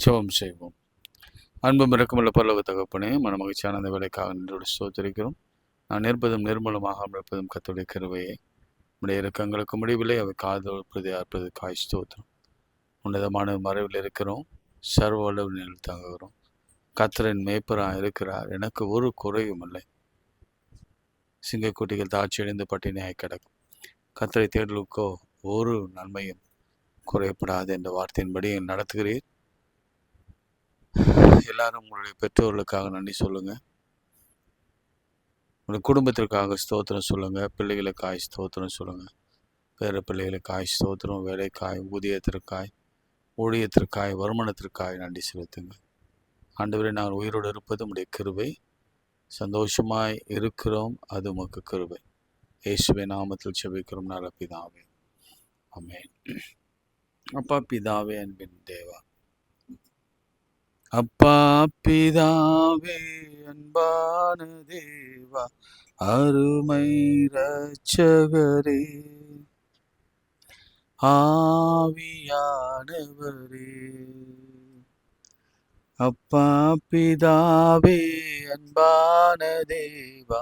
ஜெபம் செய்வோம். அன்பும் இரக்கமுள்ள பரலோக தகப்பனே, மனமகிழ்ச்சியான அந்த வேலைக்காக நின்றோடு ஸ்தோத்திரிக்கிறோம். நான் இருப்பதும் நிர்மூலமாக இருப்பதும் கர்த்தருடைய கிருபையே. உடைய இறக்கங்களுக்கு முடிவில்லை, அவை காதல் அற்பது காய் ஸ்தோத்திரம். உன்னதமான மறைவில் இருக்கிறோம், சர்வ வல்லவரில் தங்குகிறோம். கர்த்தரின் மேய்ப்பராக இருக்கிறார், எனக்கு ஒரு குறையும் இல்லை. சிங்கக்குட்டிகள் தாட்சியடைந்து பட்டினியாய் கிடக்கும். கர்த்தரை தேடலுக்கோ ஒரு நன்மையும் குறையப்படாது என்ற வார்த்தையின்படி நடத்துகிறீர். எல்லாரும் உங்களுடைய பெற்றோர்களுக்காக நன்றி சொல்லுங்க, உங்களுடைய குடும்பத்திற்காக ஸ்தோத்திரம் சொல்லுங்க, பிள்ளைகளுக்காய் ஸ்தோத்திரம் சொல்லுங்க, பேர பிள்ளைகளுக்காய் ஸ்தோத்திரம், வேலைக்காய், ஊதியத்திற்காய், ஊழியத்திற்காய், வருமானத்திற்காய் நன்றி செலுத்துங்க. ஆண்டவரே, நாங்கள் உயிரோடு இருப்பது உடைய கிருபை, சந்தோஷமாய் இருக்கிறோம், அது உமக்கு கிருபை. இயேசுவின் நாமத்தில் செபிக்கிறோம் நல்ல பிதாவே, ஆமென். அப்பா பிதாவே, அன்பின் தேவா, அப்பா பிதாவே, அன்பான தேவா, அருமை இரட்சகரே, ஆவியானவரே. அப்பா பிதாவே, அன்பான தேவா,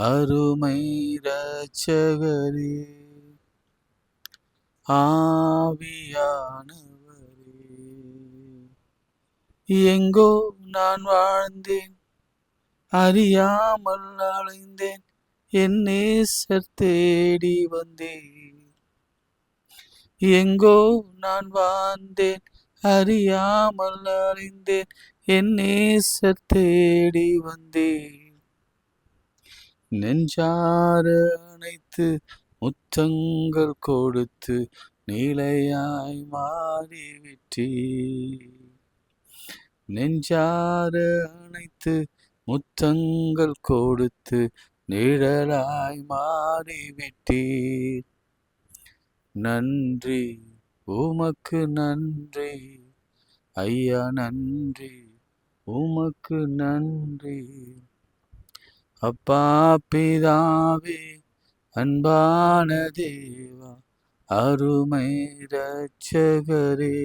அருமை இரட்சகரே, ஆவியானவரே. எங்கோ நான் வாழ்ந்தேன், அறியாமல் அலைந்தேன், என் நேசர் தேடி வந்தேன். எங்கோ நான் வாழ்ந்தேன், அறியாமல் அலைந்தேன், என் நேசர் தேடி வந்தேன். நெஞ்சார அணைத்து முத்தங்கள் கொடுத்து நிலையாய் மாறிவிட்டீ. நெஞ்சார அணைத்து முத்தங்கள் கொடுத்து நிழலாய் மாறிவிட்டீர். நன்றி, உமக்கு நன்றி ஐயா, நன்றி, உமக்கு நன்றி. அப்பா பிதாவே, அன்பான தேவா, அருமை இரட்சகரே,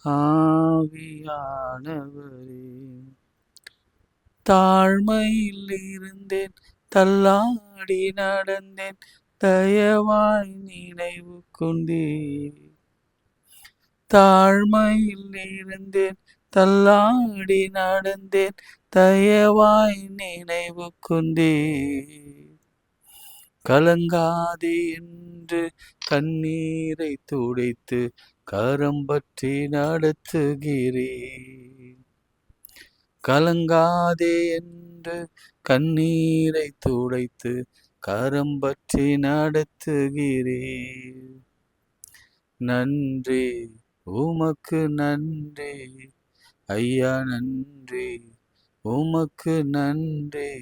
ஆவியானவரே. தாழ்மையில் இருந்தேன், தள்ளாடி நடந்தேன், தயவாய் நினைவு கொண்டே. தாழ்மையில் இருந்தேன், தள்ளாடி நடந்தேன், தயவாய் நினைவு கொண்டே. கலங்காதே என்று கண்ணீரை துடைத்து கரம் பற்றி நடத்துகிறேன். கலங்காதே என்று கண்ணீரை துடைத்து கரம் பற்றி நடத்துகிறேன். நன்றி, உமக்கு நன்றி ஐயா, நன்றி, உமக்கு நன்றி.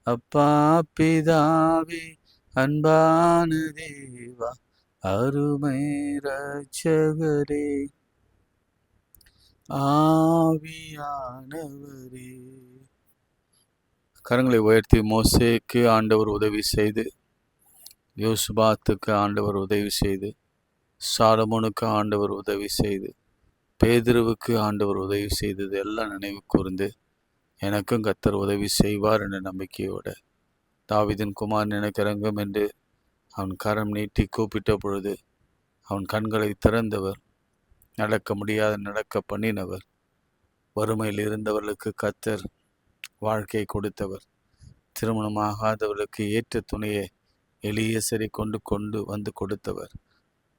அப்பா பிதாவே, அன்பான தேவா, அருமை இரட்சகரே, ஆவியானவரே. கரங்களை உயர்த்தி மோசேக்கு ஆண்டவர் உதவி செய்து, யோசுபாத்துக்கு ஆண்டவர் உதவி செய்து, சாலமோனுக்கு ஆண்டவர் உதவி செய்து, பேதுருவுக்கு ஆண்டவர் உதவி செய்தது எல்லாம் நினைவு கூர்ந்து, எனக்கும் கர்த்தர் உதவி செய்வார் என்ற நம்பிக்கையோட, தாவீதின் குமாரன் எனக்கு இறங்கும் என்று அவன் கரம் நீட்டி கூப்பிட்ட பொழுது அவன் கண்களை திறந்தவர், நடக்க முடியாத நடக்க பண்ணினவர், வறுமையில் இருந்தவர்களுக்கு கர்த்தர் வாழ்க்கையை கொடுத்தவர், திருமணமாகாதவர்களுக்கு ஏற்ற துணையை எலியேசரை கொண்டு வந்து கொடுத்தவர்,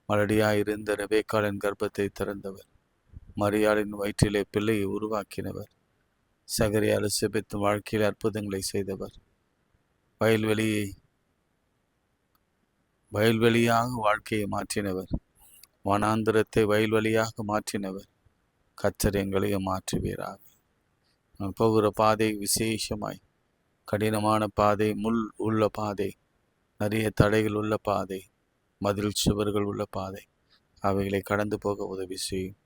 மலடியாயிருந்த ரெபெக்காளின் கர்ப்பத்தை திறந்தவர், மரியாளின் வயிற்றிலே பிள்ளையை உருவாக்கினவர், சகரியா எலிசபெத் வாழ்க்கையில் அற்புதங்களை செய்தவர், வயல்வெளியாக வாழ்க்கையை மாற்றினவர், வனாந்திரத்தை வயல்வெளியாக மாற்றினவர். கர்த்தர் எங்களையும் மாற்றுவீராக. நான் போகிற பாதை விசேஷமாய் கடினமான பாதை, முள் உள்ள பாதை, நிறைய தடைகள் உள்ள பாதை, மதில் சுவர்கள் உள்ள பாதை, அவைகளை கடந்து போக உதவி செய்யும்.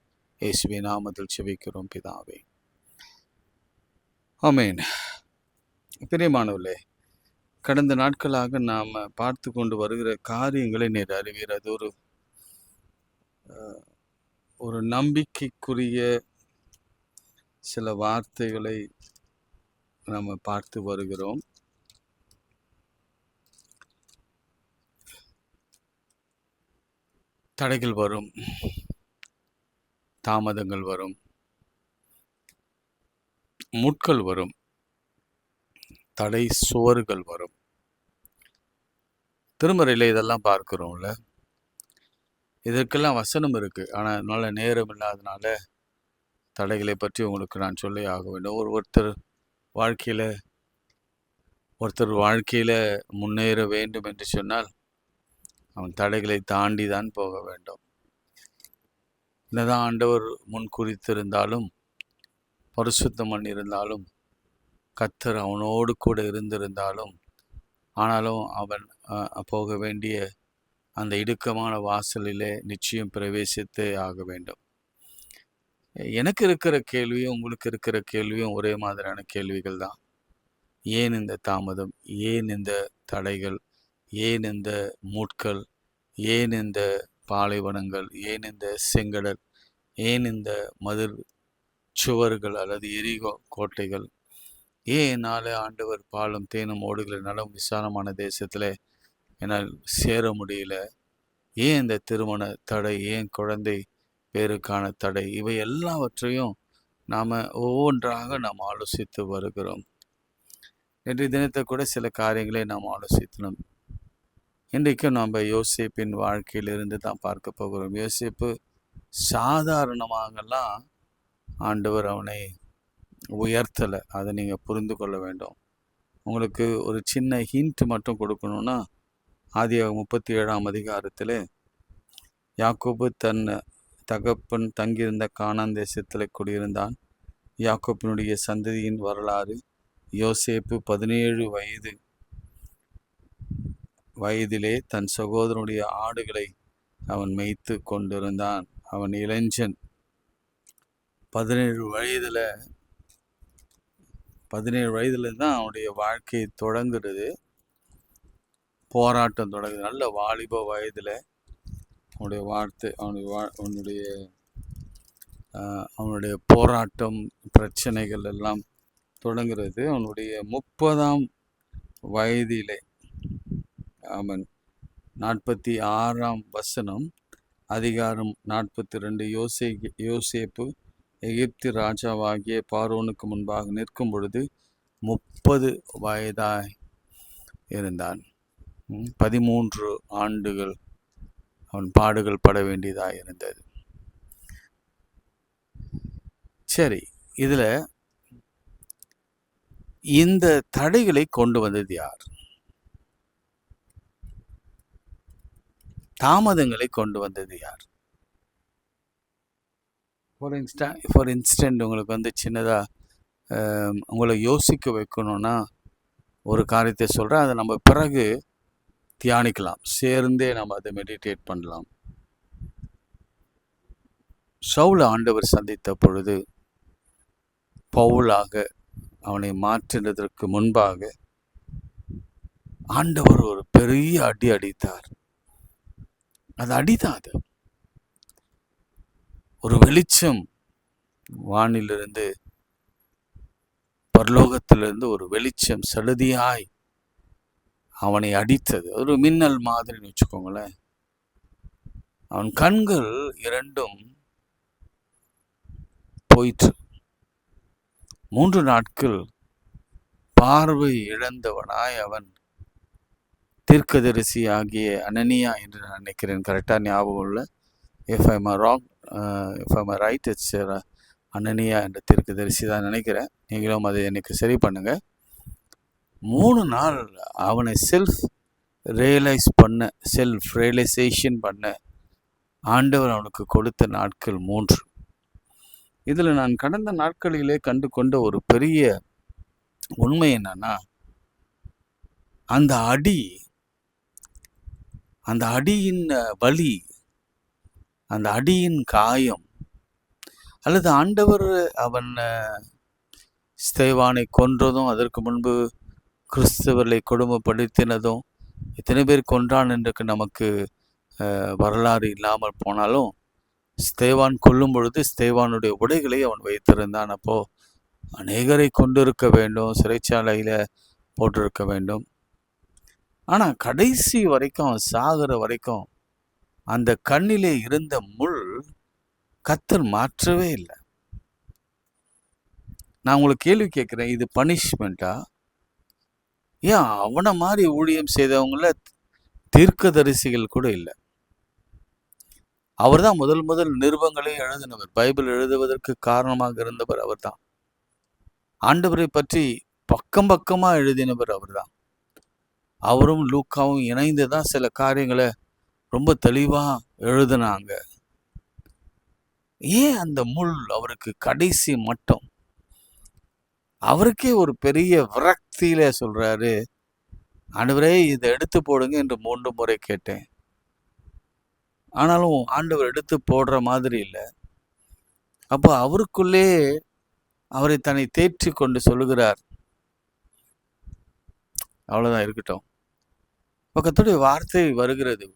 இயேசுவின் நாமத்தில் செபிக்கிறோம் பிதாவே, ஆமென். பிரியமானவர்களே, கடந்த நாட்களாக நாம் பார்த்து கொண்டு வருகிற காரியங்களை நீர் அறிவீர். அது ஒரு நம்பிக்கைக்குரிய சில வார்த்தைகளை நம்ம பார்த்து வருகிறோம். தடைகள் வரும், தாமதங்கள் வரும், முட்கள் வரும், தடை சுவர்கள் வரும். திருமறையில் இதெல்லாம் பார்க்கிறோம்ல. இதற்கெல்லாம் வசனம் இருக்கு. ஆனால் நல்ல நேரம் இல்லாதனால தடைகளை பற்றி உங்களுக்கு நான் சொல்லி ஆக வேண்டும். ஒருத்தர் வாழ்க்கையில் முன்னேற வேண்டும் என்று சொன்னால் அவன் தடைகளை தாண்டி தான் போக வேண்டும். என்னதான் ஆண்டவர் முன் குறித்திருந்தாலும், பரிசுத்தம் பண்ணியிருந்தாலும், கர்த்தர் அவனோடு கூட இருந்திருந்தாலும், ஆனாலும் அவன் போக வேண்டிய அந்த இடுக்கமான வாசலிலே நிச்சயம் பிரவேசித்தே ஆக வேண்டும். எனக்கு இருக்கிற கேள்வியும் உங்களுக்கு இருக்கிற கேள்வியும் ஒரே மாதிரியான கேள்விகள் தான். ஏன் இந்த தாமதம்? ஏன் இந்த தடைகள்? ஏன் இந்த மூட்கள்? ஏன் இந்த பாலைவனங்கள்? ஏன் இந்த செங்கடல்? ஏன் இந்த மதில் சுவர்கள் அல்லது எரிகோ கோட்டைகள்? ஏன் என்னால் ஆண்டவர் பாலும் தேனும் ஓடுகிற நலம் விசாலமான தேசத்தில் என்னால் சேர முடியல? ஏன் இந்த திருமண தடை? ஏன் குழந்தை பேருக்கான தடை? இவை எல்லாவற்றையும் நாம் ஒவ்வொன்றாக நாம் ஆலோசித்து வருகிறோம். இன்றைய தினத்தை கூட சில காரியங்களை நாம் ஆலோசித்தோம். இன்றைக்கும் நாம் யோசேப்பின் வாழ்க்கையிலிருந்து தான் பார்க்க போகிறோம். யோசேப்பு சாதாரணமாகலாம் ஆண்டவர் அவனை உயர்த்தலை. அதை நீங்கள் புரிந்து கொள்ள வேண்டும். உங்களுக்கு ஒரு சின்ன ஹிண்ட் மட்டும் கொடுக்கணும்னா, ஆதியாகமம் 37ஆம் அதிகாரத்தில் யாக்கோபு தன் தகப்பன் தங்கியிருந்த கானான் தேசத்தில் குடியிருந்தான். யாக்கோபினுடைய சந்ததியின் வரலாறு. யோசேப்பு 17 வயதிலே தன் சகோதரனுடைய ஆடுகளை அவன் மேய்த்து கொண்டிருந்தான். அவன் இளைஞன். 17 வயதுல தான் அவனுடைய வாழ்க்கை தொடங்குறது, போராட்டம் தொடங்குது. நல்ல வாலிப வயதில் அவனுடைய போராட்டம், பிரச்சனைகள் எல்லாம் தொடங்குறது. அவனுடைய 30ஆம் வயதிலே அவன் 46ஆம் வசனம், அதிகாரம் 42. யோசேப்பு எகிப்து ராஜாவாகிய பார்வோனுக்கு முன்பாக நிற்கும் பொழுது 30 வயதாய் இருந்தான். 13 ஆண்டுகள் அவன் பாடுகள் பட வேண்டியதாக இருந்தது. சரி, இதில் இந்த தடைகளை கொண்டு வந்தது யார்? தாமதங்களை கொண்டு வந்தது யார்? ஃபார் இன்ஸ்டன்ட் உங்களுக்கு சின்னதாக உங்களை யோசிக்க வைக்கணும்னா ஒரு காரியத்தை சொல்கிறேன். அதை நம்ம பிறகு தியானிக்கலாம், சேர்ந்தே நம்ம அதை மெடிடேட் பண்ணலாம். சவுலை ஆண்டவர் சந்தித்த பொழுது பவுலாக அவனை மாற்றினதற்கு முன்பாக ஆண்டவர் ஒரு பெரிய அடி அடித்தார். அது அடிதான். ஒரு வெளிச்சம் வானிலிருந்து, பரலோகத்திலிருந்து ஒரு வெளிச்சம் சடுதியாய் அவனை அடித்தது. ஒரு மின்னல் மாதிரின்னு வச்சுக்கோங்களேன். அவன் கண்கள் இரண்டும் போயிற்று. 3 நாட்கள் பார்வை இழந்தவனாய் அவன் தீர்க்கதரிசி ஆகிய அனனியா என்று நான் நினைக்கிறேன், கரெக்டாக ஞாபகம் இல்லை. if I'm right, it's அனனியா என்ற தீர்க்கதரிசி தான் நினைக்கிறேன். நீங்களும் அதை எனக்கு சரி பண்ணுங்க. 3 நாள் அவனை செல்ஃப் ரியலைசேஷன் பண்ண ஆண்டவர் அவனுக்கு கொடுத்த நாட்கள் 3. இதில் நான் கடந்த நாட்களிலே கண்டு கொண்ட ஒரு பெரிய உண்மை என்னன்னா, அந்த அடியின் வலி, அந்த அடியின் காயம், அல்லது ஆண்டவர் அவன் ஸ்தேவானை கொன்றதும், அதற்கு முன்பு கிறிஸ்தவர்களை கொடுமைப்படுத்தினதும், எத்தனை பேர் கொன்றான் என்று நமக்கு வரலாறு இல்லாமல் போனாலும், ஸ்தேவான் கொல்லும் பொழுது ஸ்தேவானுடைய உடைகளை அவன் வைத்திருந்தான். அப்போ அநேகரை கொண்டிருக்க வேண்டும், சிறைச்சாலையில போட்டிருக்க வேண்டும். ஆனா கடைசி வரைக்கும், அவன் சாகிற வரைக்கும் அந்த கண்ணிலே இருந்த முள் கர்த்தர் மாற்றவே இல்லை. நான் உங்களுக்கு கேள்வி கேட்கிறேன், இது பனிஷ்மெண்டா? ஏன் அவனை மாதிரி ஊழியம் செய்தவங்கள தீர்க்கதரிசிகள் கூட இல்லை. அவர் தான் முதல் நிருபங்களையும் எழுதினவர். பைபிள் எழுதுவதற்கு காரணமாக இருந்தவர் அவர் தான். ஆண்டவரை பற்றி பக்கம் பக்கமா எழுதினவர் அவர் தான். அவரும் லூக்காவும் இணைந்து தான் சில காரியங்களை ரொம்ப தெளிவா எழுதினாங்க. ஏன் அந்த முள் அவருக்கு கடைசி மட்டும்? அவருக்கே ஒரு பெரிய விரக்தியில சொல்றாரு, ஆண்டவரே இதை எடுத்து போடுங்க என்று 3 முறை கேட்டேன். ஆனாலும் ஆண்டவர் எடுத்து போடுற மாதிரி இல்லை. அப்போ அவருக்குள்ளே அவரை தன்னை தேற்றி கொண்டு சொல்லுகிறார், அவ்வளவுதான் இருக்கட்டும். கர்த்தருடைய வார்த்தை வருகிறது,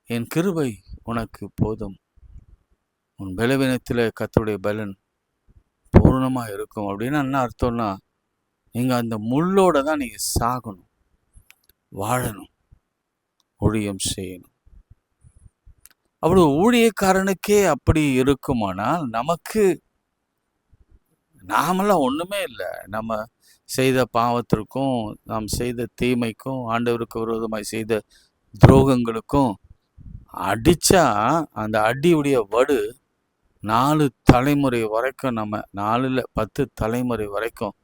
என் கிருபை உனக்கு போதும், உன் பலவீனத்தில் கர்த்தருடைய பலன் பூர்ணமா இருக்கும். அப்படின்னா என்ன அர்த்தம்னா, நீங்க அந்த முள்ளோட தான் நீங்க சாகணும், வாழணும், ஊழியம் செய்யணும். அப்படி ஊழியக்காரனுக்கே அப்படி இருக்குமானால் நமக்கு, நாமெல்லாம் ஒண்ணுமே இல்லை. நம்ம செய்த பாவத்திற்கும், நாம் செய்த தீமைக்கும், ஆண்டவருக்கு விரோதமாய் செய்த துரோகங்களுக்கும் அடிச்சா அந்த அடியுடைய வடு 4 தலைமுறை வரைக்கும், நம்ம 4 10 தலைமுறை வரைக்கும்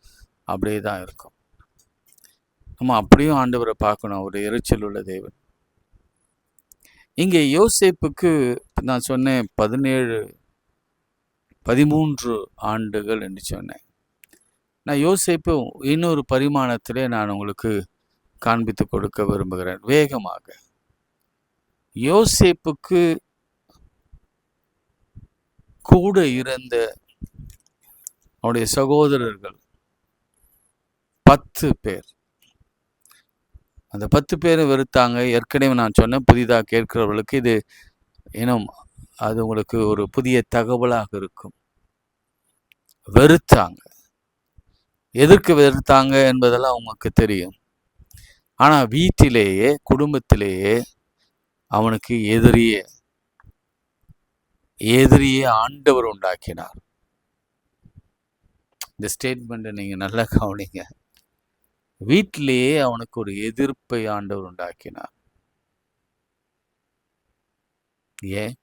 அப்படியே தான் இருக்கும். நம்ம அப்படியும் ஆண்டவரை பார்க்கணும், ஒரு எரிச்சல் உள்ள தேவன். இங்கே யோசேப்புக்கு நான் சொன்னேன் 13 ஆண்டுகள் என்று சொன்னேன். நான் யோசேப்பு இன்னொரு பரிமாணத்திலே நான் உங்களுக்கு காண்பித்து கொடுக்க விரும்புகிறேன் வேகமாக. யோசேப்புக்கு கூட இருந்த அவருடைய சகோதரர்கள் 10 பேர். அந்த 10 பேரும் வெறுத்தாங்க. ஏற்கனவே நான் சொன்ன புதிதாக கேட்கிறவர்களுக்கு இது இன்னும் அது உங்களுக்கு ஒரு புதிய தகவலாக இருக்கும். வெறுத்தாங்க. எதற்கு வெறுத்தாங்க என்பதெல்லாம் உங்களுக்கு தெரியும். ஆனா வீட்டிலேயே, குடும்பத்திலேயே அவனுக்கு எதிரியே ஆண்டவர் உண்டாக்கினார். இந்த ஸ்டேட்மெண்ட்டை நீங்க நல்லா கவனிங்க. வீட்டிலேயே அவனுக்கு ஒரு எதிர்ப்பை ஆண்டவர் உண்டாக்கினார். ஏன்?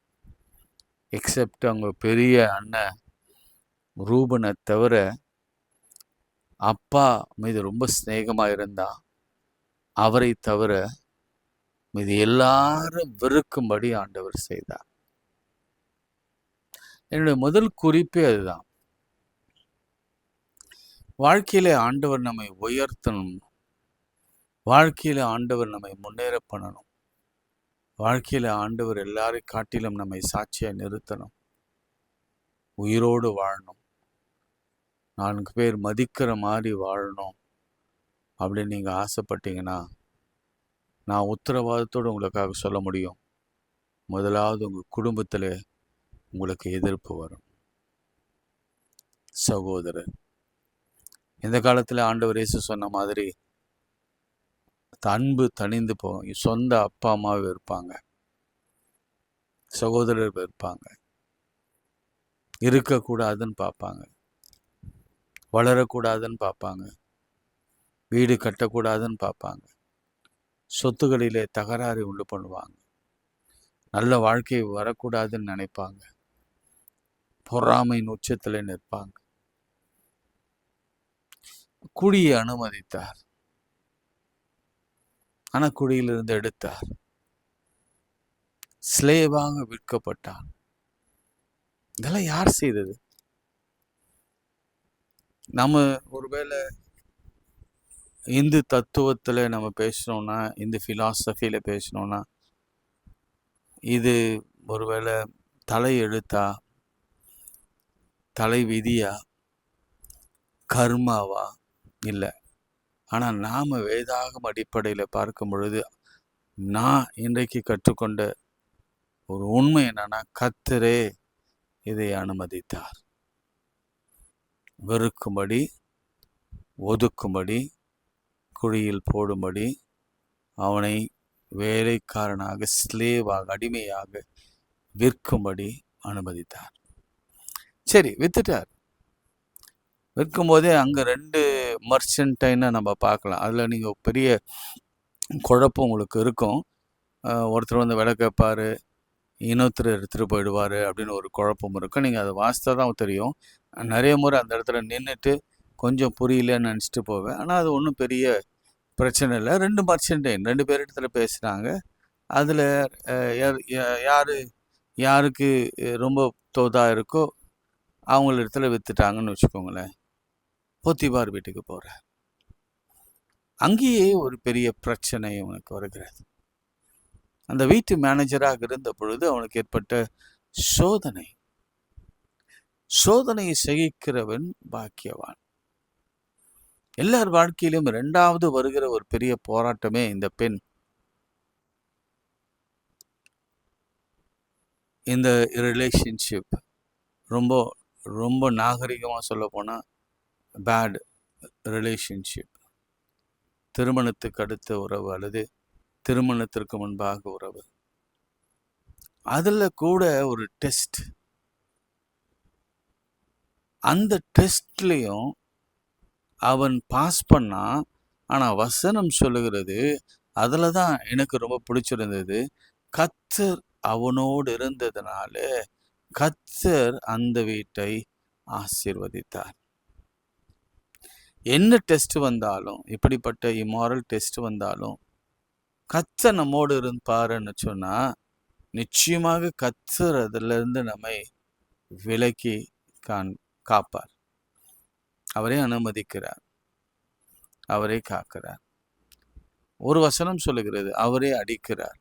எக்ஸப்ட் அவங்க பெரிய அண்ணன் ரூபனை தவிர அப்பா மீது ரொம்ப சிநேகமா இருந்தா, அவரை தவிர மீது எல்லாரும் வெறுக்கும்படி ஆண்டவர் செய்தார். என்னுடைய முதல் குறிப்பே அதுதான். வாழ்க்கையில ஆண்டவர் நம்மை உயர்த்தணும், வாழ்க்கையில ஆண்டவர் நம்மை முன்னேற பண்ணணும், வாழ்க்கையில ஆண்டவர் எல்லாரையும் காட்டிலும் நம்மை சாட்சியா நிறுத்தணும், உயிரோடு வாழணும், 4 பேர் மதிக்கிற மாதிரி வாழணும் அப்படின்னு நீங்க ஆசைப்பட்டீங்கன்னா, நான் உத்தரவாதத்தோடு உங்களுக்காக சொல்ல முடியும், முதலாவது உங்க குடும்பத்துல உங்களுக்கு எதிர்ப்பு வரும். சகோதரர், இந்த காலத்துல ஆண்டவர் இயேசு சொன்ன மாதிரி அன்பு தணிந்து போகும். சொந்த அப்பா அம்மாவை இருப்பாங்க, சகோதரர் இருப்பாங்க, இருக்கக்கூடாதுன்னு பார்ப்பாங்க, வளரக்கூடாதுன்னு பார்ப்பாங்க, வீடு கட்டக்கூடாதுன்னு பார்ப்பாங்க, சொத்துக்களிலே தகராறு உண்டு பண்ணுவாங்க, நல்ல வாழ்க்கை வரக்கூடாதுன்னு நினைப்பாங்க, பொறாமையின் உச்சத்தில் நிற்பாங்க. குடியை அனுமதித்தார், ஆனா குடியிலிருந்து எடுத்தார். ஸ்லேவாக விற்கப்பட்டார். இதெல்லாம் யார் செய்தது? நம்ம ஒருவேளை இந்து தத்துவத்துல நம்ம பேசணும்னா, இந்த பிலாசபியில பேசணும்னா, இது ஒருவேளை தலை எழுத்தா, தலை விதியா, கர்மாவா? இல்லை. ஆனா நாம வேதாகம் அடிப்படையில் பார்க்கும் பொழுது, நான் இன்றைக்கு கற்றுக்கொண்ட ஒரு உண்மை என்னன்னா, கர்த்தரே இதை அனுமதித்தார். வெறுக்கும்படி, ஒதுக்கும்படி, குழியில் போடும்படி, அவனை வேலைக்காரனாக, ஸ்லேவாக, அடிமையாக விற்கும்படி அனுமதித்தார். சரி, வித்துட்டார். விற்கும் போதே அங்கே 2 மர்ச்சன்டைன்னு நம்ம பார்க்கலாம். அதில் நீங்கள் பெரிய குழப்பம் உங்களுக்கு இருக்கும். ஒருத்தர் வந்து விலை கேட்பார், இன்னொருத்தர் எடுத்துகிட்டு போயிடுவார் அப்படின்னு ஒரு குழப்பம் இருக்கும். நீங்கள் அதை வாசித்தா தான் தெரியும். நிறைய முறை அந்த இடத்துல நின்றுட்டு கொஞ்சம் புரியலன்னு நினச்சிட்டு போவேன். ஆனால் அது ஒன்றும் பெரிய பிரச்சனை இல்லை. 2 மர்ச்சன்டைன் 2 பேர் இடத்துல பேசுகிறாங்க. அதில் யாருக்கு ரொம்ப தோதா இருக்கோ அவங்கள இடத்துல விற்றுட்டாங்கன்னு வச்சுக்கோங்களேன். போத்திபார் வீட்டுக்கு போகிற அங்கேயே ஒரு பெரிய பிரச்சனை அவனுக்கு வருகிறது. அந்த வீட்டு மேனேஜராக இருந்த பொழுது அவனுக்கு ஏற்பட்ட சோதனையை சகிக்கிறவன் பாக்கியவான். எல்லார் வாழ்க்கையிலும் 2வது வருகிற ஒரு பெரிய போராட்டமே இந்த பெண். இந்த ரிலேஷன்ஷிப் ரொம்ப ரொம்ப நாகரிகமாக சொல்ல போனால் பேட் ரிலேஷன்ஷிப். திருமணத்துக்கு அடுத்த உறவு அல்லது திருமணத்திற்கு முன்பாக உறவு. அதில் கூட ஒரு டெஸ்ட். அந்த டெஸ்ட்லேயும் அவன் பாஸ் பண்ணான். ஆனால் வசனம் சொல்லுகிறது, அதில் தான் எனக்கு ரொம்ப பிடிச்சிருந்தது, கர்த்தர் அவனோடு இருந்ததுனால கர்த்தர் அந்த வீட்டை ஆசீர்வதித்தார். என்ன டெஸ்ட் வந்தாலும், இப்படிப்பட்ட இம்மாரல் டெஸ்ட் வந்தாலும் கர்த்தர் நம்மோடு இருப்பாருன்னு சொன்னா நிச்சயமாக கர்த்தர் அதிலிருந்து நம்மை விலக்கி காப்பார். அவரே அனுமதிக்கிறார், அவரே காக்கிறார். ஒரு வசனம் சொல்லுகிறது, அவரே அடிக்கிறார்,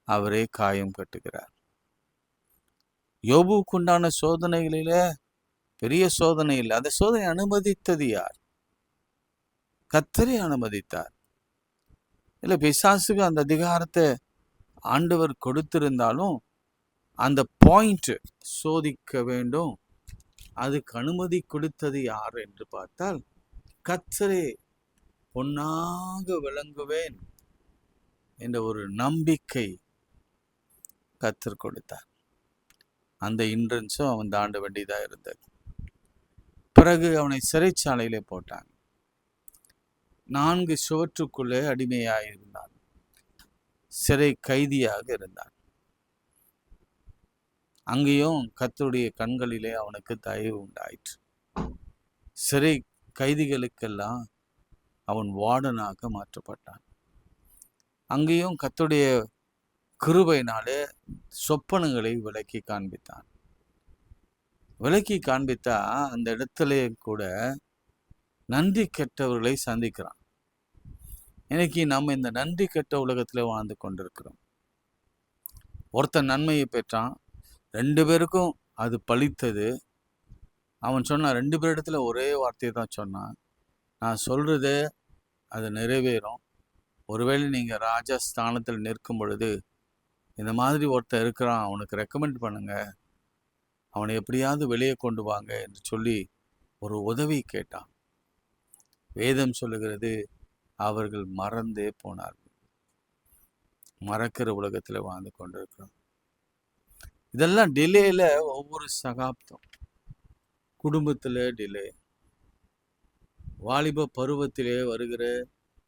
அவரே காயம் கட்டுகிறார். யோபுவுக்கு உண்டான சோதனைகளில பெரிய சோதனை இல்லை. அந்த சோதனை அனுமதித்தது யார்? கர்த்தரே அனுமதித்தார். இல்லை, பிசாசுக்கு அந்த அதிகாரத்தை ஆண்டவர் கொடுத்திருந்தாலும் அந்த பாயிண்ட் சோதிக்க வேண்டும், அதுக்கு அனுமதி கொடுத்தது யார் என்று பார்த்தால் கர்த்தரே. பொன்னாக விளங்குவேன் என்ற ஒரு நம்பிக்கை கர்த்தர் கொடுத்தார். அந்த இன்ட்ரன்ஸும் அவன் தாண்ட வேண்டியதாக இருந்தது. பிறகு அவனை சிறைச்சாலையிலே போட்டான். 4 சுவற்றுக்குள்ளே அடிமையாக இருந்தான், சிறை கைதியாக இருந்தான். அங்கேயும் கர்த்தருடைய கண்களிலே அவனுக்கு தயவு உண்டாயிற்று. சிறை கைதிகளுக்கெல்லாம் அவன் வார்டனாக மாற்றப்பட்டான். அங்கேயும் கர்த்தருடைய கிருபையினாலே சொப்பனங்களை விளக்கி காண்பித்தான். விளக்கி காண்பித்தா அந்த இடத்துல கூட நன்றி கெட்டவர்களை சந்திக்கிறான். இன்னைக்கு நம்ம இந்த நன்றி கெட்ட உலகத்தில் வாழ்ந்து கொண்டிருக்கிறோம். ஒருத்தன் நன்மையை பெற்றான், 2 பேருக்கும் அது பலித்தது. அவன் சொன்னான், 2 பேரிடத்துல ஒரே வார்த்தையை தான் சொன்னான், நான் சொல்றது அது நிறைவேறும். ஒருவேளை நீங்கள் ராஜா ஸ்தானத்தில் நிற்கும் பொழுது இந்த மாதிரி ஒருத்தன் இருக்கிறான், அவனுக்கு ரெக்கமெண்ட் பண்ணுங்க, அவனை எப்படியாவது வெளியே கொண்டு வாங்க என்று சொல்லி ஒரு உதவி கேட்டான். வேதம் சொல்லுகிறது, அவர்கள் மறந்தே போனார்கள். மறக்கிற உலகத்தில் வாழ்ந்து கொண்டிருக்கிறோம். இதெல்லாம் டிலேல ஒவ்வொரு சகாப்தம். குடும்பத்தில் டிலே, வாலிப பருவத்திலே வருகிற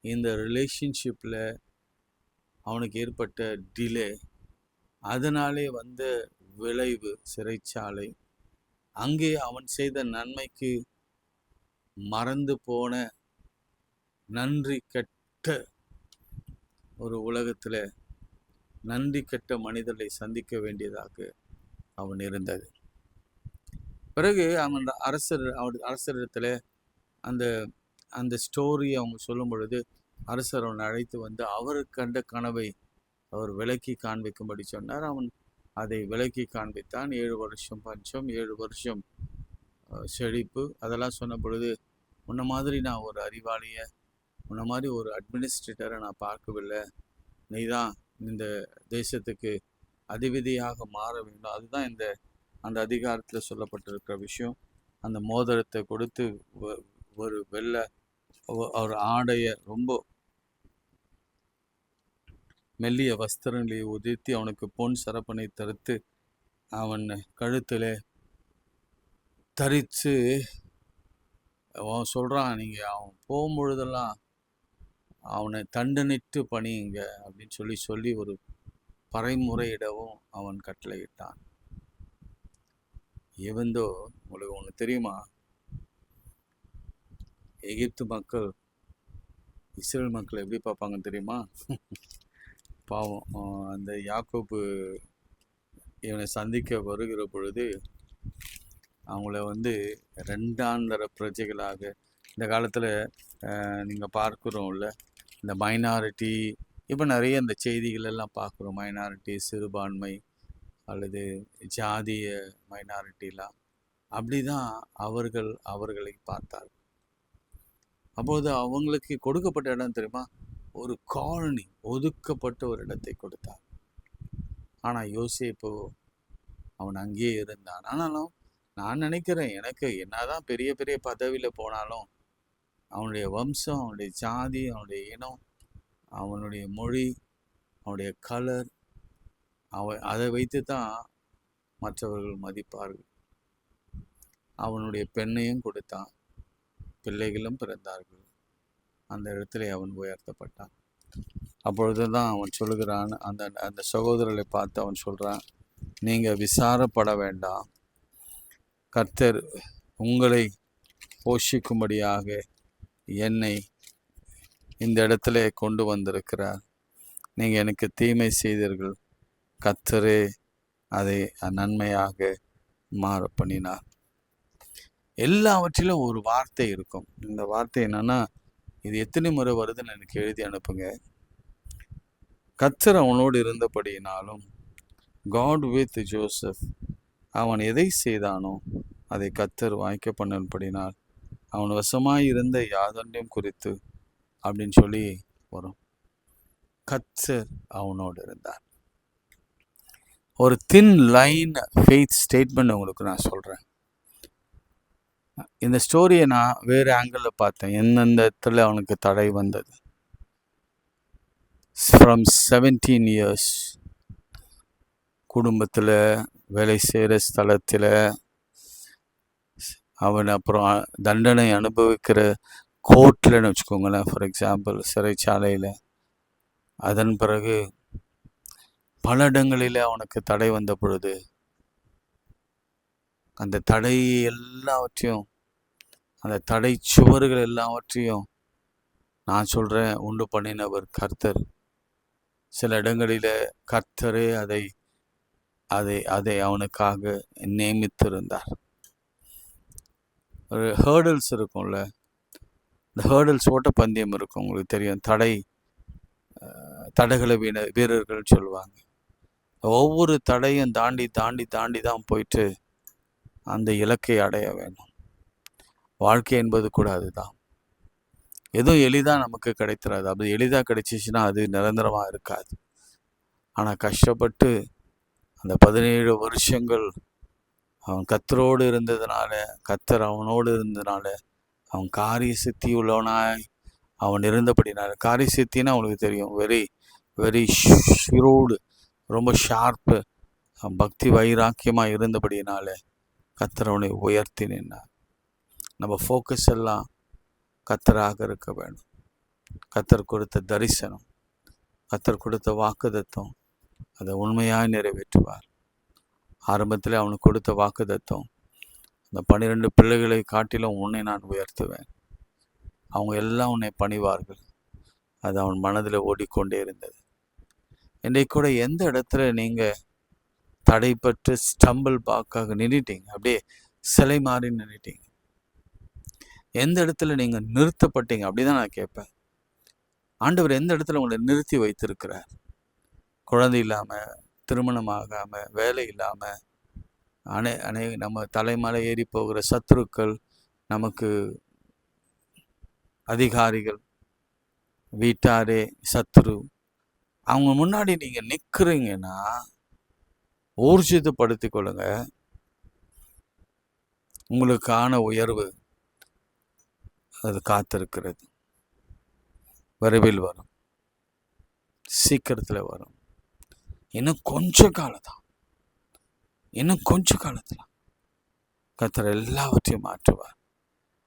இந்த ரிலேஷன்ஷிப்பில் அவனுக்கு ஏற்பட்ட டிலே, அதனாலே வந்த விளைவு சிறைச்சாலை. அங்கே அவன் செய்த நன்மைக்கு மறந்து போன நன்றி கெட்ட ஒரு உலகத்தில் நன்றி கெட்ட மனிதர்களை சந்திக்க வேண்டியதாக அவன் இருந்தது. பிறகு அவன் அரசரிடத்தில் அந்த அந்த ஸ்டோரி அவங்க சொல்லும் பொழுது அரசர் அவனை அழைத்து வந்து அவர் கண்ட கனவை அவர் விளக்கி காண்பிக்கும்படி சொன்னார். அவன் அதை விளக்கி காண்பித்தான். 7 வருஷம் பஞ்சம், 7 வருஷம் செழிப்பு, அதெல்லாம் சொன்ன பொழுது, உன்ன மாதிரி நான் ஒரு அறிவாளியை, உன்ன மாதிரி ஒரு அட்மினிஸ்ட்ரேட்டரை நான் பார்க்கவில்லை. நீ தான் இந்த தேசத்துக்கு அதிபதியாக மாற வேண்டும். அதுதான் அந்த அதிகாரத்தில் சொல்லப்பட்டிருக்கிற விஷயம். அந்த மோதிரத்தை கொடுத்து ஒரு வெள்ளை ஒரு ஆடைய ரொம்ப மெல்லிய வஸ்திரங்களை உதிர்த்தி அவனுக்கு பொன் சரப்பனை தரித்து அவன் கழுத்தில் தரித்து அவன் சொல்கிறான், நீங்கள் அவன் போகும்பொழுதெல்லாம் அவனை தண்டனிட்டு பணியுங்க அப்படின்னு சொல்லி ஒரு பறைமுறையிடவும் அவன் கட்டளையிட்டான். எவந்தோ உங்களுக்கு ஒன்று தெரியுமா, எகிப்து மக்கள் இஸ்ரேல் மக்களை எப்படி பார்ப்பாங்க தெரியுமா? பாவம், அந்த யாக்கோபு இவனை சந்திக்க வருகிற பொழுது அவங்கள ரெண்டாந்தர பிரஜைகளாக, இந்த காலத்தில் நீங்கள் பார்க்குறோம்ல, இந்த மைனாரிட்டி, இப்போ நிறைய இந்த செய்திகள் எல்லாம் பார்க்குறோம். மைனாரிட்டி, சிறுபான்மை அல்லது ஜாதிய மைனாரிட்டிலாம், அப்படி தான் அவர்களை பார்த்தார். அப்போது அவங்களுக்கு கொடுக்கப்பட்ட இடம் தெரியுமா? ஒரு காலனி, ஒதுக்கப்பட்ட ஒரு இடத்தை கொடுத்தார். ஆனால் யோசேப்பு அவன் அங்கேயே இருந்தான். ஆனாலும் நான் நினைக்கிறேன், எனக்கு என்னதான் பெரிய பெரிய பதவியில் போனாலும் அவனுடைய வம்சம், அவனுடைய ஜாதி, அவனுடைய இனம், அவனுடைய மொழி, அவனுடைய கலர், அதை வைத்து தான் மற்றவர்கள் மதிப்பார்கள். அவனுடைய பெண்ணையும் கொடுத்தான், பிள்ளைகளும் பிறந்தார்கள். அந்த இடத்துல அவன் உயர்த்தப்பட்டான். அப்பொழுது தான் அவன் சொல்லுகிறான், அந்த சகோதரர்களை பார்த்து அவன் சொல்கிறான், நீங்கள் விசாரப்பட வேண்டாம், கர்த்தர் உங்களை போஷிக்கும்படியாக என்னை இந்த இடத்துல கொண்டு வந்திருக்கிறார். நீங்கள் எனக்கு தீமை செய்தீர்கள், கர்த்தரே அதை நன்மையாக மாற பண்ணினார். எல்லாவற்றிலும் ஒரு வார்த்தை இருக்கும். இந்த வார்த்தை என்னன்னா, இது எத்தனை முறை வருதுன்னு எனக்கு எழுதி அனுப்புங்க. கர்த்தர் அவனோடு இருந்தபடியினாலும், காட் வித் ஜோசப், அவன் எதை செய்தானோ அதை கர்த்தர் வாய்க்க பண்ணபடினால் அவன் வசமாய் இருந்த யாதொன்றையும் குறித்து அப்படின்னு சொல்லி வரும். கர்த்தர் அவனோடு இருந்தார். ஒரு தின் லைன் ஃபெய்த் ஸ்டேட்மெண்ட் உங்களுக்கு நான் சொல்கிறேன். இந்த ஸ்டோரியை நான் வேறு ஆங்கிளில் பார்த்தேன். எந்தெந்த இடத்துல அவனுக்கு தடை வந்தது. ஃப்ரம் 17 years குடும்பத்தில், வேலை செய்கிற ஸ்தலத்தில், அவன் அப்புறம் தண்டனை அனுபவிக்கிற கோர்ட்லன்னு வச்சுக்கோங்களேன், ஃபார் எக்ஸாம்பிள் சிறைச்சாலையில், அதன் பிறகு பல இடங்களில் அவனுக்கு தடை வந்த பொழுது அந்த தடை எல்லாவற்றையும், அந்த தடை சுவர்கள் எல்லாவற்றையும் நான் சொல்கிறேன் உண்டு பண்ணினவர் கர்த்தர். சில இடங்களில் கர்த்தரே அதை அவனுக்காக நியமித்திருந்தார். ஒரு ஹேர்டல்ஸ் இருக்கும்ல, இந்த ஹேர்டல்ஸ் ஓட்டப்பந்தயம் இருக்கும், உங்களுக்கு தெரியும். தடகள வீரர்கள் சொல்லுவாங்க. ஒவ்வொரு தடையும் தாண்டி தாண்டி தாண்டி தான் போயிட்டு அந்த இலக்கை அடைய வேணும். வாழ்க்கை என்பது கூட அதுதான். எதுவும் எளிதாக நமக்கு கிடைத்துறாது. அப்படி எளிதாக கிடைச்சிச்சுன்னா அது நிரந்தரமாக இருக்காது. ஆனால் கஷ்டப்பட்டு அந்த 17 வருஷங்கள் அவன் கர்த்தரோடு இருந்ததுனால, கர்த்தர் அவனோடு இருந்ததுனால, அவன் காரிய சித்தி உள்ளவனாய் அவன் இருந்தபடினால, காரிய சித்தின்னா அவனுக்கு தெரியும், வெரி வெரி ஷிரோடு, ரொம்ப ஷார்ப்பு, பக்தி வைராக்கியமாக இருந்தபடினால கர்த்தர் அவனை உயர்த்தி நின்றார். நம்ம ஃபோக்கஸ் எல்லாம் கர்த்தராக இருக்க வேணும். கர்த்தர் கொடுத்த தரிசனம், கர்த்தர் கொடுத்த வாக்குத்தத்தம், அதை உண்மையாக நிறைவேற்றுவார். ஆரம்பத்தில் அவனுக்கு கொடுத்த வாக்குத்தத்தம், அந்த 12 பிள்ளைகளை காட்டிலும் உன்னை நான் உயர்த்துவேன், அவங்க எல்லாம் உன்னை பணிவார்கள், அது அவன் மனதில் ஓடிக்கொண்டே இருந்தது. இன்றைக்கு கூட எந்த இடத்துல நீங்கள் தடைப்பட்டு ஸ்டம்பிள் பாக்காக நின்றுட்டீங்க, அப்படியே சிலை மாறி நின்றுட்டீங்க, எந்த இடத்துல நீங்கள் நிறுத்தப்பட்டீங்க அப்படிதான் நான் கேட்பேன். ஆண்டவர் எந்த இடத்துல உங்களை நிறுத்தி வைத்திருக்கிறார்? குழந்தை இல்லாமல், திருமணம் ஆகாமல், வேலை இல்லாமல், நம்ம தலைமலை ஏறி போகிற சத்துருக்கள், நமக்கு அதிகாரிகள், வீட்டாரே சத்துரு, அவங்க முன்னாடி நீங்கள் நிற்கிறீங்கன்னா ஊர்ஜிதப்படுத்திக் கொள்ளுங்க. உங்களுக்கான உயர்வு அது காத்திருக்கிறது. விரைவில் வரும், சீக்கிரத்தில் வரும். இன்னும் கொஞ்ச காலம்தான், இன்னும் கொஞ்ச காலத்தில் கர்த்தர் எல்லாவற்றையும் மாற்றுவார்.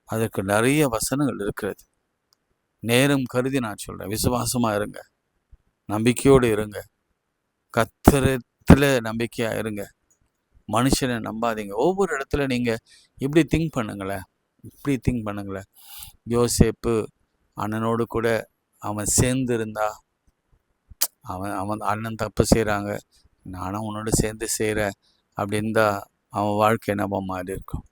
அதற்கு நிறைய வசனங்கள் இருக்கிறது. நேரம் கருதி நான் சொல்றேன், விசுவாசமா இருங்க, நம்பிக்கையோடு இருங்க, கர்த்தரத்துல நம்பிக்கையா இருங்க, மனுஷனை நம்பாதீங்க. ஒவ்வொரு இடத்துல நீங்க இப்படி திங்க் பண்ணுங்களேன், இப்படி திங்க் பண்ணுங்களேன். யோசேப்பு அண்ணனோடு கூட அவன் சேர்ந்து இருந்தா, அவன் அண்ணன் தப்பு செய்கிறாங்க, நானும் உன்னோட சேர்ந்து செய்கிறேன் அப்படின்னு தான் அவன் வாழ்க்கை என்னவோ மாறி இருக்கும்.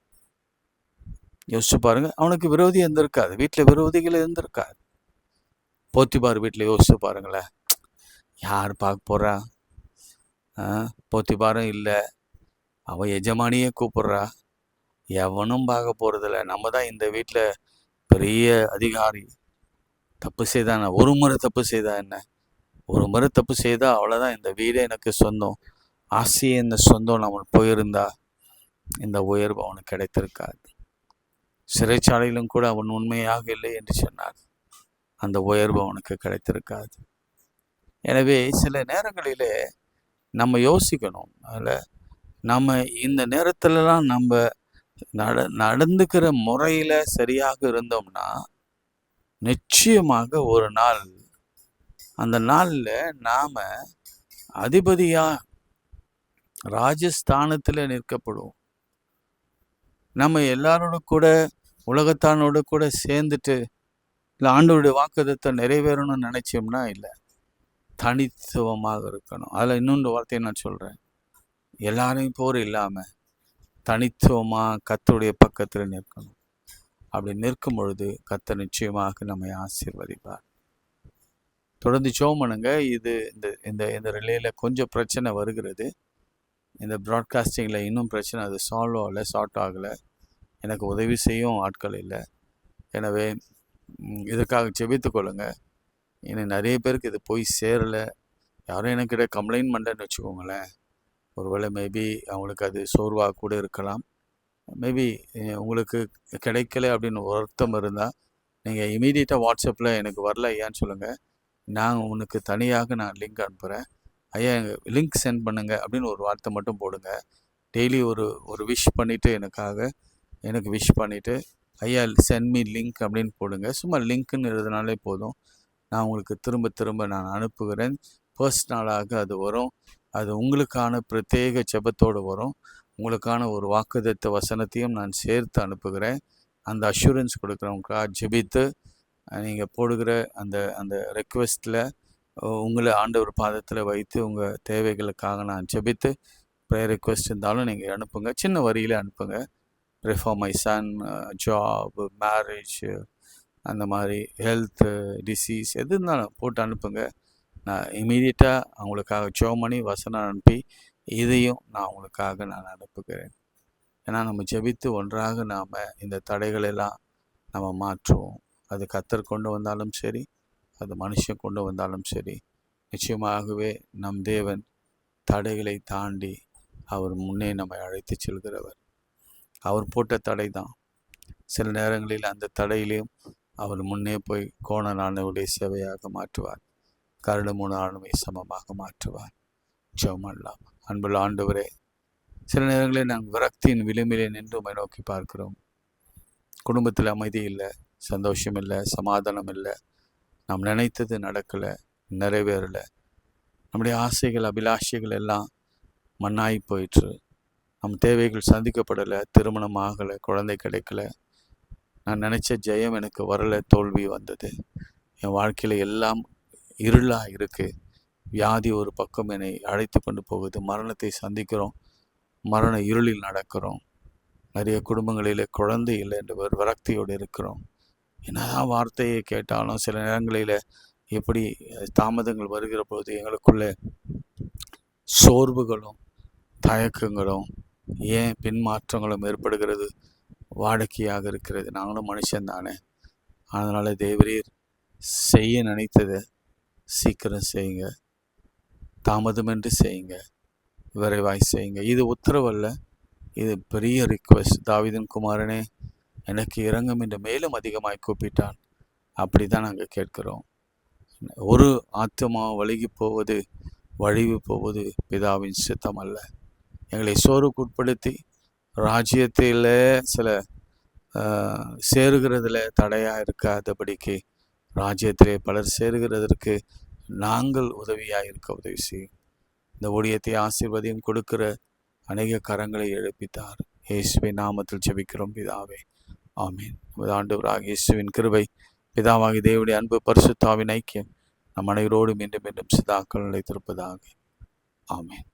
யோசிச்சு பாருங்க. அவனுக்கு விரோதி இருந்திருக்காது, வீட்டில் விரோதிகள் இருந்திருக்காது. போத்திபார் வீட்டில் யோசிச்சு பாருங்களேன், யார் பார்க்க போறா? போத்திபாரும் இல்லை, அவன் எஜமானியே கூப்பிடுறா, எவனும் பார்க்க போறதில்ல. நம்ம தான் இந்த வீட்டில் பெரிய அதிகாரி. தப்பு செய்தா என்ன, ஒரு முறை தப்பு செய்தா என்ன, ஒரு முறை தப்பு செய்தா அவ்வளோதான், இந்த வீடே எனக்கு சொந்தம், ஆசையே இந்த சொந்தம். நம்ம போயிருந்தா இந்த உயர்வு அவனுக்கு கிடைத்திருக்காது. சிறைச்சாலையிலும் கூட அவன் உண்மையாக இல்லை என்று சொன்னார், அந்த உயர்வு அவனுக்கு கிடைத்திருக்காது. எனவே சில நேரங்களிலே நம்ம யோசிக்கணும். அதில் நம்ம இந்த நேரத்துலலாம் நம்ம நடந்துக்கிற முறையில் சரியாக இருந்தோம்னா நிச்சயமாக ஒரு நாள், அந்த நாளில் நாம் அதிபதியா ராஜஸ்தானத்தில் நிற்கப்படுவோம். நம்ம எல்லாரோட கூட, உலகத்தானோட கூட சேர்ந்துட்டு இல்லை ஆண்டவருடைய வாக்குத்தத்தத்தை நிறைவேறணும்னு நினைச்சோம்னா இல்லை, தனித்துவமாக இருக்கணும். அதில் இன்னொன்று வார்த்தையை நான் சொல்கிறேன், எல்லாரையும் போர் இல்லாமல் தனித்துவமாக கர்த்தருடைய பக்கத்தில் நிற்கணும். அப்படி நிற்கும் பொழுது கர்த்தர் நிச்சயமாக நம்மை ஆசீர்வதிப்பார். தொடர்ந்து ஜெபம் பண்ணுங்க. இது இந்த இந்த இந்த ரிலேயில் கொஞ்சம் பிரச்சனை வருகிறது, இந்த ப்ராட்காஸ்டிங்கில் இன்னும் பிரச்சனை, அது சால்வ் ஆகலை, சார்ட் ஆகலை, எனக்கு உதவி செய்யும் ஆட்கள் இல்லை. எனவே இதற்காக ஜெபித்து கொள்ளுங்க. இன்னும் நிறைய பேருக்கு இது போய் சேரலை. யாரும் எனக்கிட்ட கம்ப்ளைண்ட் பண்ணுறேன்னு வச்சுக்கோங்களேன், ஒருவேளை மேபி அவங்களுக்கு அது சோர்வாக கூட இருக்கலாம். மேபி உங்களுக்கு கிடைக்கல அப்படின்னு வருத்தம் இருந்தால் நீங்கள் இமீடியட்டாக வாட்ஸ்அப்பில் எனக்கு வரல ஐயான்னு சொல்லுங்கள், நான் உனக்கு தனியாக நான் லிங்க் அனுப்புகிறேன், ஐயா லிங்க் சென்ட் பண்ணுங்க அப்படின்னு ஒரு வார்த்தை மட்டும் போடுங்க. டெய்லி ஒரு விஷ் பண்ணிவிட்டு எனக்கு விஷ் பண்ணிவிட்டு ஐயா சென்ட் மீ லிங்க் அப்படின்னு போடுங்க. சும்மா லிங்க்குன்னு எழுதினாலே போதும், நான் உங்களுக்கு திரும்ப திரும்ப நான் அனுப்புகிறேன். பர்சனலாக அது வரும், அது உங்களுக்கான பிரத்யேக ஜெபத்தோடு வரும். உங்களுக்கான ஒரு வாக்குத்தத்த வசனத்தையும் நான் சேர்த்து அனுப்புகிறேன். அந்த அஷூரன்ஸ் கொடுக்குறவங்களுக்காக ஜெபித்து நீங்கள் போடுகிற அந்த அந்த ரெக்வெஸ்ட்டில் உங்களை ஆண்டவர் பாதத்தில் வைத்து உங்கள் தேவைகளுக்காக நான் ஜெபித்து ப்ரேயர் ரெக்வெஸ்ட் இருந்தாலும் நீங்கள் அனுப்புங்க, சின்ன வரியில் அனுப்புங்க. Pray for my son, job, marriage, அந்த மாதிரி ஹெல்த்து, டிசீஸ் எது இருந்தாலும் போட்டு அனுப்புங்க. நான் இமீடியட்டாக அவங்களுக்காக ஜெபம் பண்ணி வசனம் அனுப்பி இதையும் நான் அவங்களுக்காக நான் அனுப்புகிறேன். ஏன்னா நம்ம ஜெபித்து ஒன்றாக நாம் இந்த தடைகளெல்லாம் நம்ம மாற்றுவோம். அது கர்த்தர் கொண்டு வந்தாலும் சரி, அது மனுஷன் கொண்டு வந்தாலும் சரி, நிச்சயமாகவே நம் தேவன் தடைகளை தாண்டி அவர் முன்னே நம்மை அழைத்து செல்கிறவர். அவர் போட்ட தடை தான், சில நேரங்களில் அந்த தடையிலையும் அவர் முன்னே போய் கோணலானவருடைய சேவையாக மாற்றுவார், கரடுமுன ஆளுமை சமமாக மாற்றுவார். ஜெபம் பண்ணலாம். அன்புள்ள ஆண்டவரே, சில நேரங்களில் நாங்கள் விரக்தியின் விளிம்பிலே நின்று உம்மை நோக்கி பார்க்கிறோம். குடும்பத்தில் அமைதி இல்லை, சந்தோஷம் இல்லை, சமாதானம் இல்லை, நாம் நினைத்தது நடக்கலை, நிறைவேறலை, நம்முடைய ஆசைகள் அபிலாஷைகள் எல்லாம் மண்ணாகி போயிற்று, நம் தேவைகள் சந்திக்கப்படலை, திருமணம் ஆகலை, குழந்தை கிடைக்கல, நான் நினச்ச ஜெயம் எனக்கு வரலை, தோல்வி வந்தது, என் வாழ்க்கையில் எல்லாம் இருளாக இருக்குது, வியாதி ஒரு பக்கம் என்னை அழைத்து கொண்டு போகுது, மரணத்தை சந்திக்கிறோம், மரண இருளில் நடக்கிறோம், நிறைய குடும்பங்களில் குழந்தை இல்லை என்ற ஒரு விரக்தியோடு இருக்கிறோம். என்னதான் வார்த்தையை கேட்டாலும் சில நேரங்களில் எப்படி தாமதங்கள் வருகிற போது எங்களுக்குள்ளே சோர்வுகளும் தயக்கங்களும் ஏன் பின்மாற்றங்களும் ஏற்படுகிறது, வாடிக்கையாக இருக்கிறது. நாங்களும் மனுஷன்தானே. அதனால் தேவரீர் செய்ய நினைத்ததை சீக்கிரம் செய்யுங்க, தாமதமின்றி செய்யுங்க. விரைவாய் செய்யுங்க. இது உத்தரவல்ல, இது பெரிய ரிக்வெஸ்ட். தாவீதின் குமாரனே எனக்கு இரங்கும் என்று மேலும் அதிகமாய் கூப்பிட்டான். அப்படிதான் நாங்கள் கேட்கிறோம். ஒரு ஆத்மா வழிவு போவது பிதாவின் சித்தம் அல்ல. எங்களை சோர்வுக்குட்படுத்தி ராஜ்யத்தில் சில சேருகிறதுல தடையாக இருக்காதபடிக்கு ராஜ்யத்திலே பலர் சேருகிறதற்கு நாங்கள் உதவியாக இருக்க உதவி செய்யும். இந்த ஊழியத்தை ஆசீர்வதியும் கொடுக்கிற அநேக கரங்களை எழுப்பித்தார். இயேசுவின் நாமத்தில் ஜெபிக்கிறோம் பிதாவே, ஆமீன். நமது ஆண்டவராகிய இயேசுவின் கிருபை, பிதாவாகிய தேவனுடைய அன்பு, பரிசுத்த ஐக்கியம் நம் அனைவரோடு மீண்டும் மீண்டும் சதாக்கள் நிலைத்திருப்பதாக. ஆமீன்.